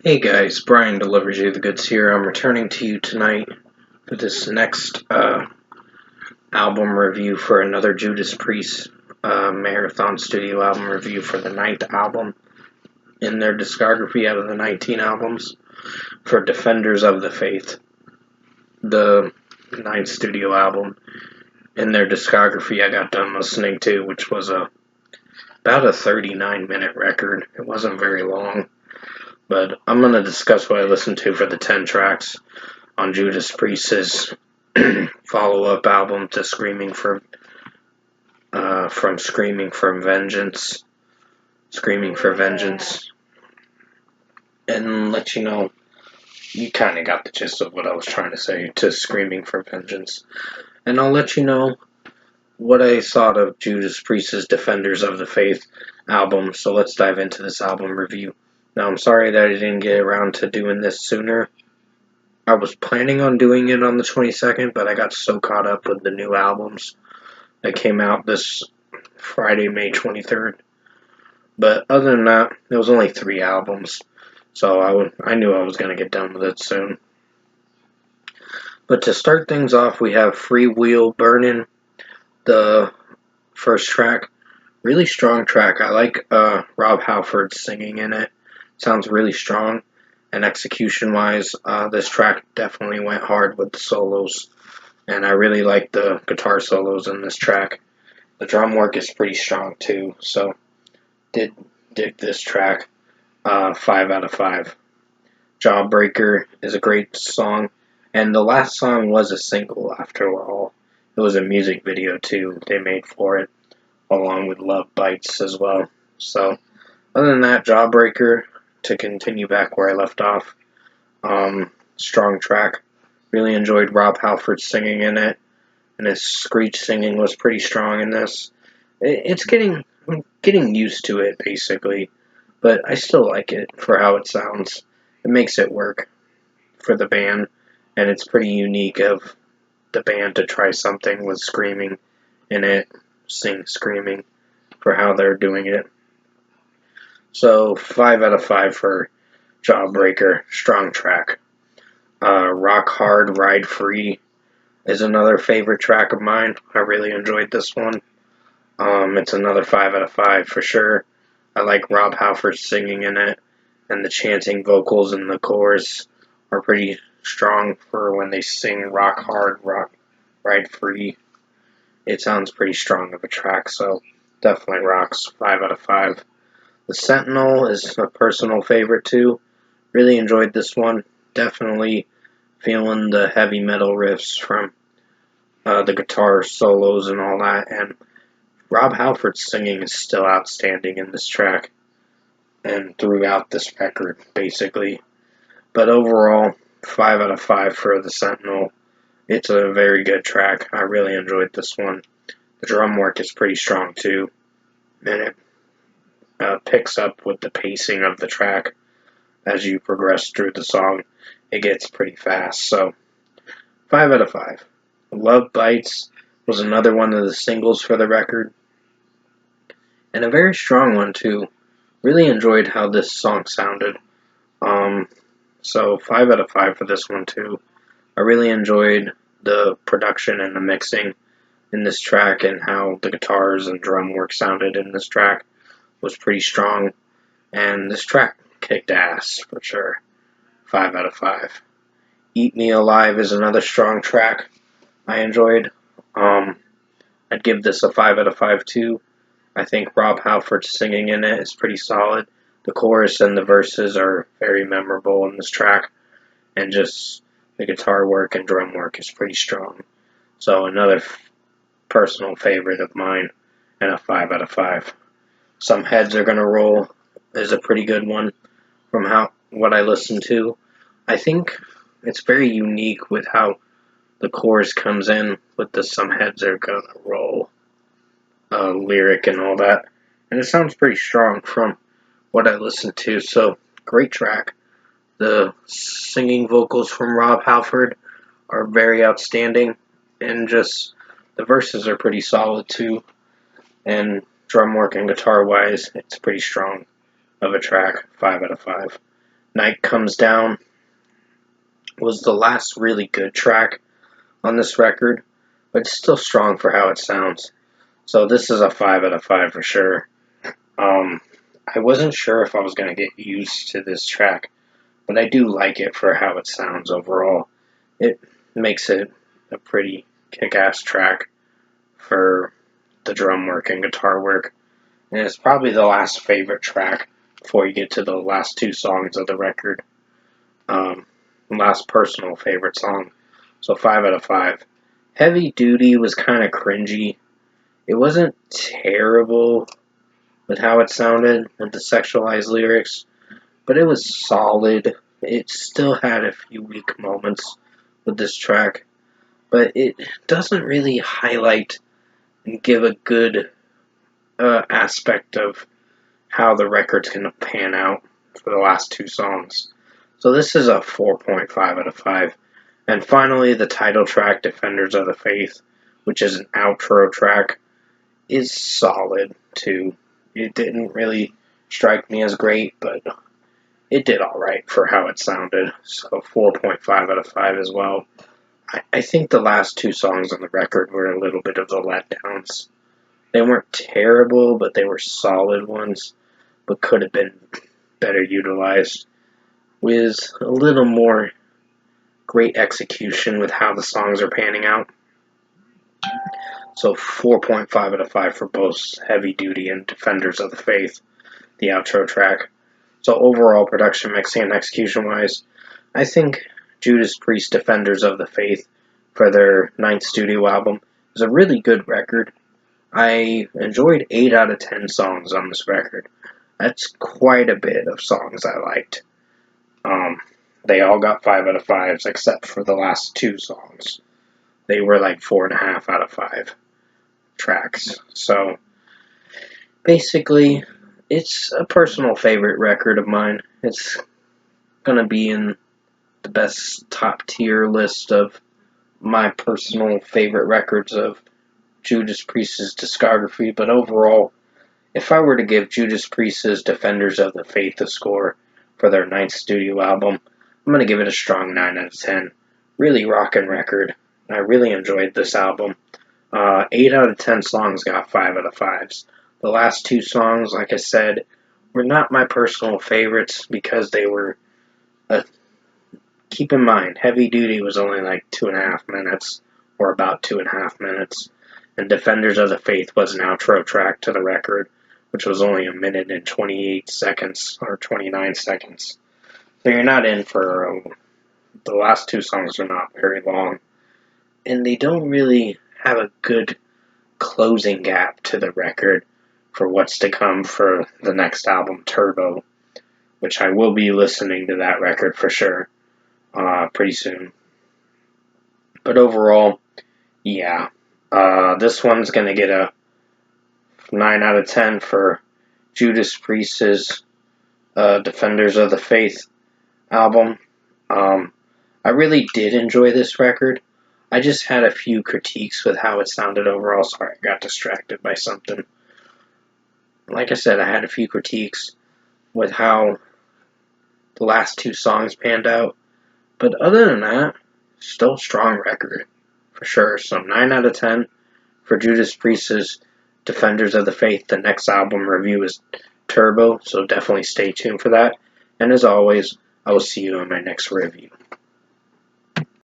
Hey guys, Brian delivers you the goods here. I'm returning to you tonight for this next album review for another Judas Priest marathon studio album review for the ninth album in their discography out of the 19 albums for Defenders of the Faith, the ninth studio album in their discography I got done listening to, which was about a 39-minute record. It wasn't very long, but I'm going to discuss what I listened to for the 10 tracks on Judas Priest's follow-up album to Screaming for Vengeance, and let you know you kind of got the gist of what I was trying to say to Screaming for Vengeance, and I'll let you know what I thought of Judas Priest's Defenders of the Faith album. So let's dive into this album review. Now, I'm sorry that I didn't get around to doing this sooner. I was planning on doing it on the 22nd, but I got so caught up with the new albums that came out this Friday, May 23rd. But other than that, it was only 3 albums, so I knew I was going to get done with it soon. But to start things off, we have Free Wheel Burnin', the first track. Really strong track. I like Rob Halford's singing in it. Sounds really strong. And execution-wise, this track definitely went hard with the solos. And I really like the guitar solos in this track. The drum work is pretty strong too, so did dig this track. 5 out of 5. Jawbreaker is a great song, and the last song was a single after all. It was a music video too they made for it, along with Love Bites as well. So, other than that, Jawbreaker, to continue back where I left off, strong track. Really enjoyed Rob Halford singing in it, and his screech singing was pretty strong in this. I'm getting used to it basically, but I still like it for how it sounds. It makes it work for the band, and it's pretty unique of the band to try something with screaming in it, sing screaming for how they're doing it. So 5 out of 5 for Jawbreaker, strong track. Rock Hard, Ride Free is another favorite track of mine. I really enjoyed this one. It's another 5 out of 5 for sure. I like Rob Halford singing in it, and the chanting vocals in the chorus are pretty strong for when they sing Rock Hard, Ride Free. It sounds pretty strong of a track, so definitely rocks. 5 out of 5. The Sentinel is a personal favorite too. Really enjoyed this one. Definitely feeling the heavy metal riffs from the guitar solos and all that, and Rob Halford's singing is still outstanding in this track and throughout this record, basically. But overall, 5 out of 5 for The Sentinel. It's a very good track. I really enjoyed this one. The drum work is pretty strong too, and it picks up with the pacing of the track as you progress through the song. It gets pretty fast, so 5 out of 5. Love Bites was another one of the singles for the record, and a very strong one too. Really enjoyed how this song sounded. So 5 out of 5 for this one too. I really enjoyed the production and the mixing in this track, and how the guitars and drum work sounded in this track was pretty strong. And this track kicked ass for sure. 5 out of 5. Eat Me Alive is another strong track I enjoyed. I'd give this a 5 out of 5 too. I think Rob Halford's singing in it is pretty solid. The chorus and the verses are very memorable in this track, and just the guitar work and drum work is pretty strong. So another personal favorite of mine, and a 5 out of 5. Some Heads Are Gonna Roll is a pretty good one from what I listened to. I think it's very unique with how the chorus comes in with the Some Heads Are Gonna Roll lyric and all that. And it sounds pretty strong from what I listened to, so great track. The singing vocals from Rob Halford are very outstanding, and just the verses are pretty solid too. And drum work and guitar wise, it's pretty strong of a track. 5 out of 5. Night Comes Down was the last really good track on this record, but it's still strong for how it sounds. So this is a 5 out of 5 for sure. Um, I wasn't sure if I was going to get used to this track, but I do like it for how it sounds overall. It makes it a pretty kick-ass track for the drum work and guitar work, and it's probably the last favorite track before you get to the last two songs of the record. Um, Last personal favorite song. So 5 out of 5. Heavy Duty was kind of cringy. It wasn't terrible with how it sounded with the sexualized lyrics, but it was solid. It still had a few weak moments with this track, but it doesn't really highlight and give a good aspect of how the record's going to pan out for the last two songs. So this is a 4.5 out of 5. And finally, the title track, Defenders of the Faith, which is an outro track, is solid too. It didn't really strike me as great, but it did alright for how it sounded. So 4.5 out of 5 as well. I think the last two songs on the record were a little bit of the letdowns. They weren't terrible, but they were solid ones, but could have been better utilized with a little more great execution with how the songs are panning out. So 4.5 out of 5 for both Heavy Duty and Defenders of the Faith, the outro track. So overall production, mixing, and execution wise, I think Judas Priest Defenders of the Faith for their ninth studio album is a really good record. I enjoyed 8 out of 10 songs on this record. That's quite a bit of songs I liked. They all got 5 out of 5s except for the last two songs. They were like 4.5 out of 5 tracks. So basically, it's a personal favorite record of mine. It's gonna be in the best top tier list of my personal favorite records of Judas Priest's discography, but overall, if I were to give Judas Priest's Defenders of the Faith a score for their ninth studio album, I'm going to give it a strong 9 out of 10. Really rockin' record. I really enjoyed this album. 8 out of 10 songs got 5 out of 5s. The last two songs, like I said, were not my personal favorites because they were. Keep in mind, Heavy Duty was only like 2.5 minutes, or about 2.5 minutes, and Defenders of the Faith was an outro track to the record, which was only a minute and 28 seconds, or 29 seconds. So you're not in for. The last two songs are not very long, and they don't really have a good closing gap to the record for what's to come for the next album, Turbo, which I will be listening to that record for sure pretty soon. But overall, yeah, this one's going to get a 9 out of 10 for Judas Priest's Defenders of the Faith album. I really did enjoy this record. I just had a few critiques with how it sounded overall, so I got distracted by something. Like I said, I had a few critiques with how the last two songs panned out. But other than that, still strong record, for sure. So 9 out of 10 for Judas Priest's Defenders of the Faith. The next album review is Turbo, so definitely stay tuned for that. And as always, I will see you in my next review.